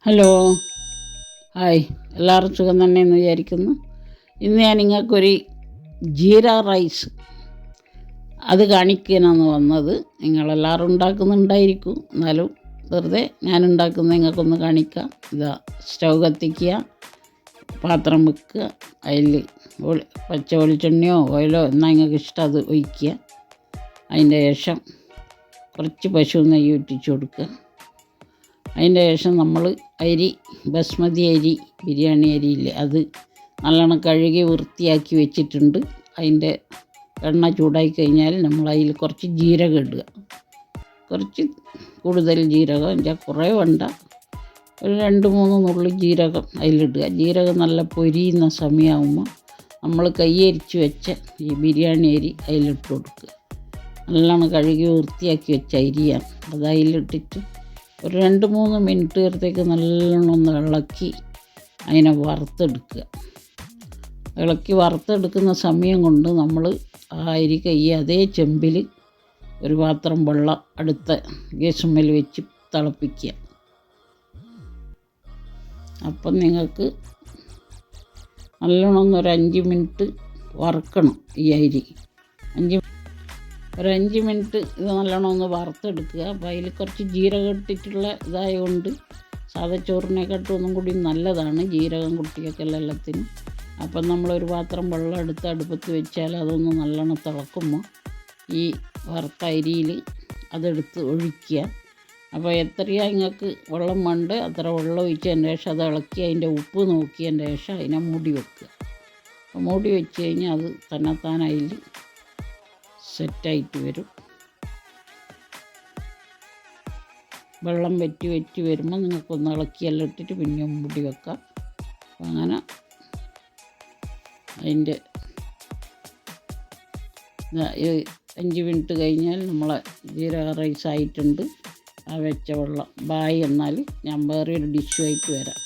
Hello, hi. എല്ലാവരും സുഖം തന്നെ എന്ന് വിചാരിക്കുന്നു. ഇന്ന് ഞാൻ നിങ്ങൾക്കൊരു ജീര റൈസ് അത് കാണിക്കാനാണ് വന്നത്. നിങ്ങളെല്ലാവരും ഉണ്ടാക്കുന്നുണ്ടായിരിക്കും, എന്നാലും വെറുതെ ഞാൻ ഉണ്ടാക്കുന്നത് നിങ്ങൾക്കൊന്ന് കാണിക്കാം. ഇതാ, സ്റ്റൗ കത്തിക്കുക, പാത്രം വെക്കുക, അതിൽ പച്ച വെളിച്ചെണ്ണയോ ഓയിലോ എന്നാൽ നിങ്ങൾക്ക് ഇഷ്ടം അത് ഒഴിക്കുക. അതിൻ്റെ ശേഷം കുറച്ച് പശു നെയ്യ് ഒറ്റിച്ച് കൊടുക്കുക. അതിൻ്റെ ശേഷം നമ്മൾ അരി, ബസ്മതി അരി, ബിരിയാണി അരിയില്ലേ, അത് നല്ലോണം കഴുകി വൃത്തിയാക്കി വെച്ചിട്ടുണ്ട്. അതിൻ്റെ എണ്ണ ചൂടായി കഴിഞ്ഞാൽ നമ്മൾ അതിൽ കുറച്ച് ജീരകം ഇടുക. കുറച്ച് കൂടുതൽ ജീരകം, എൻ്റെ കുറേ വേണ്ട, ഒരു 2-3 നുള്ളി ജീരകം അതിലിടുക. ജീരകം നല്ല പൊരിയുന്ന സമയമാകുമ്പോൾ നമ്മൾ കൈയരിച്ച് വെച്ച ഈ ബിരിയാണി അരി അതിലിട്ട് കൊടുക്കുക. നല്ലോണം കഴുകി വൃത്തിയാക്കി വെച്ച അരിയാണ്, അത് അതിലിട്ടിട്ട് ഒരു 2-3 മിനിറ്റ് നേരത്തേക്ക് നല്ലോണം ഒന്ന് ഇളക്കി അതിനെ വറുത്തെടുക്കുക. ഇളക്കി വറുത്തെടുക്കുന്ന സമയം കൊണ്ട് നമ്മൾ ആ അരി അതേ ചെമ്പിൽ ഒരു പാത്രം വെള്ളം അടുത്ത ഗ്യാസുമ്മേൽ വെച്ച് തിളപ്പിക്കുക. അപ്പം നിങ്ങൾക്ക് നല്ലോണം ഒരു 5 മിനിറ്റ് വറുക്കണം ഈ അരി. ഒരു 5 മിനിറ്റ് ഇത് നല്ലോണം ഒന്ന് വറുത്തെടുക്കുക. അപ്പോൾ അതിൽ കുറച്ച് ജീരകം ഇട്ടിട്ടുള്ള ഇതായതുകൊണ്ട് സാധാ ചോറിനെക്കാട്ടും ഒന്നും കൂടി നല്ലതാണ് ജീരകം കുട്ടിയൊക്കെ എല്ലാത്തിനും. അപ്പം നമ്മളൊരു പാത്രം വെള്ളം എടുത്ത് അടുപ്പത്ത് വെച്ചാൽ അതൊന്ന് നല്ലോണം തിളക്കുമ്പോൾ ഈ വറുത്ത അരിയിൽ അതെടുത്ത് ഒഴിക്കുക. അപ്പോൾ എത്രയാണ് നിങ്ങൾക്ക് വെള്ളം വേണ്ട അത്ര വെള്ളം ഒഴിച്ചതിന് ശേഷം അത് ഇളക്കി അതിൻ്റെ ഉപ്പ് നോക്കിയതിൻ്റെ ശേഷം അതിനെ മൂടി വെക്കുക. അപ്പോൾ മൂടി വെച്ച് കഴിഞ്ഞാൽ അത് തന്നെത്താൻ അതിൽ സെറ്റായിട്ട് വരും. വെള്ളം വറ്റി വരുമ്പോൾ നിങ്ങൾക്കൊന്ന് ഇളക്കിയെല്ലാം ഇട്ടിട്ട് പിന്നെയും മൂടി വെക്കാം. അപ്പം അങ്ങനെ അതിൻ്റെ 5 മിനിറ്റ് കഴിഞ്ഞാൽ നമ്മളെ ജീരക റൈസ് ആയിട്ടുണ്ട്. ആ വെച്ച വെള്ളം ബായ് എന്നാൽ ഞാൻ വേറെ ഒരു ഡിഷുമായിട്ട് വരാം.